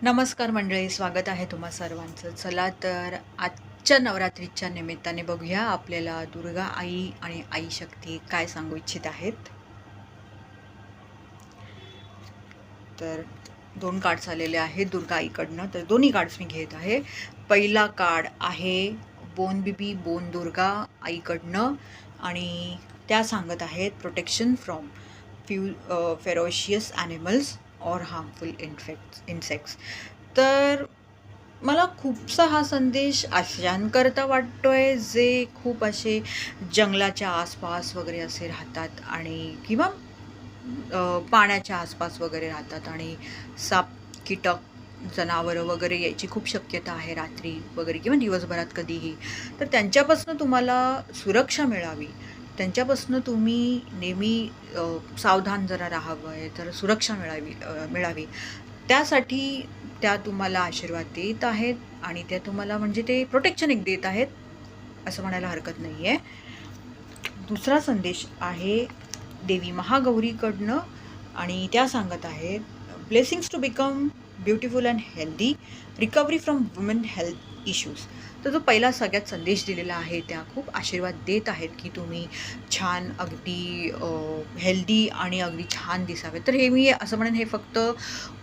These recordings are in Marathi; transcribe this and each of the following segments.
नमस्कार मंडळी, स्वागत आहे तुम्हा सर्वांचं. चला तर आजच्या नवरात्रीच्या निमित्ताने बघूया आपल्याला दुर्गा आई आणि आई शक्ती काय सांगू इच्छित आहेत. तर 2 कार्ड्स आलेले आहेत दुर्गा आईकडनं, तर दोन्ही कार्ड्स मी घेत आहे. पहिला कार्ड आहे बोन बिबी बोन दुर्गा आईकडनं आणि त्या सांगत आहेत प्रोटेक्शन फ्रॉम फेरोशियस ॲनिमल्स और हार्मफुल इन्सेक्ट्स. तर मला खूपसा हा संदेश अशांकरता वाटतोय जे खूप असे जंगलाच्या आसपास वगैरे असे राहतात आणि किंवा पाण्याच्या आसपास वगैरे राहतात आणि साप कीटक जनावरं वगैरे यायची खूप शक्यता आहे रात्री वगैरे किंवा दिवसभरात कधीही. तर त्यांच्यापासून तुम्हाला सुरक्षा मिळावी, त्यांच्यापासून तुम्ही नेहमी सावधान जरा राहावं आहे, तर सुरक्षा मिळावी त्यासाठी त्या तुम्हाला आशीर्वाद देत आहेत आणि त्या तुम्हाला म्हणजे ते प्रोटेक्शन एक देत आहेत असं म्हणायला हरकत नाही आहे. दुसरा संदेश आहे देवी महागौरीकडनं आणि त्या सांगत आहेत blessings to become beautiful and healthy, recovery from women health issues. तर जो पहिला सगळ्यात संदेश दिलेला आहे त्या खूप आशीर्वाद देत आहेत की तुम्ही छान अगदी हेल्दी आणि अगदी छान दिसावे. तर हे मी असं म्हणेन हे फक्त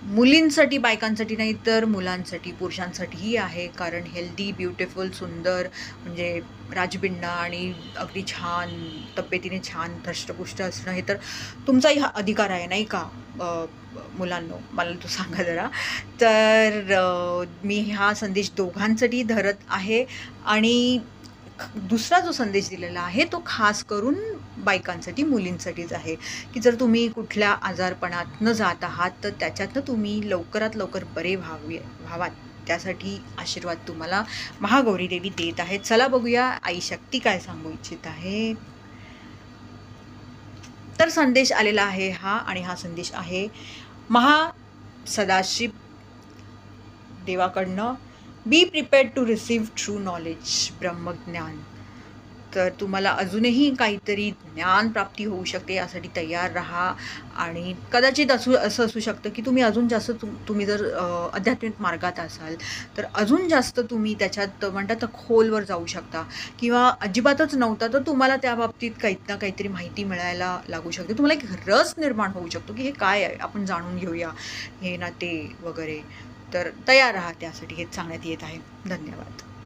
मुलींसाठी बायकांसाठी नाही तर मुलांसाठी पुरुषांसाठीही आहे. कारण हेल्दी ब्युटिफुल सुंदर म्हणजे राजबिंडा आणि अगदी छान तब्येतीने छान धष्टपुष्ट असणं हे तर तुमचाही हा अधिकार आहे नाही का मुलांनो, मला तो सांगा जरा. तर मी हा संदेश दोघांसाठी धरत आहे आणि दुसरा जो संदेश दिलेला आहे तो खास करून बायकांसाठी मुलींसाठीच आहे की जर तुम्ही कुठल्या आजारपणात न जात आहात तर त्याच्यातनं तुम्ही लवकरात लवकर बरे व्हावात त्यासाठी आशीर्वाद तुम्हाला महागौरी देवी देत आहेत. चला बघूया आई शक्ती काय सांगू इच्छित आहे. तर संदेश आलेला आहे हा आणि हा संदेश आहे सदाशिव देवाकडनं. Be prepared to receive true knowledge, Brahmagyan. तर तुम्हाला अजूनही काहीतरी ज्ञान प्राप्ती होऊ शकते यासाठी तयार राहा आणि कदाचित असं असू शकतं की तुम्ही अजून जास्त तुम्ही जर आध्यात्मिक मार्गात असाल तर अजून जास्त तुम्ही त्याच्यात म्हणतात खोलवर जाऊ शकता किंवा अजिबातच नव्हता तर तुम्हाला त्या बाबतीत काही ना काहीतरी माहिती मिळायला लागू शकते. तुम्हाला एक रस निर्माण होऊ शकतो की हे काय आहे, आपण जाणून घेऊया हे ना ते वगैरे. तर तयार राहा त्यासाठी हेच सांगण्यात येत आहे. धन्यवाद.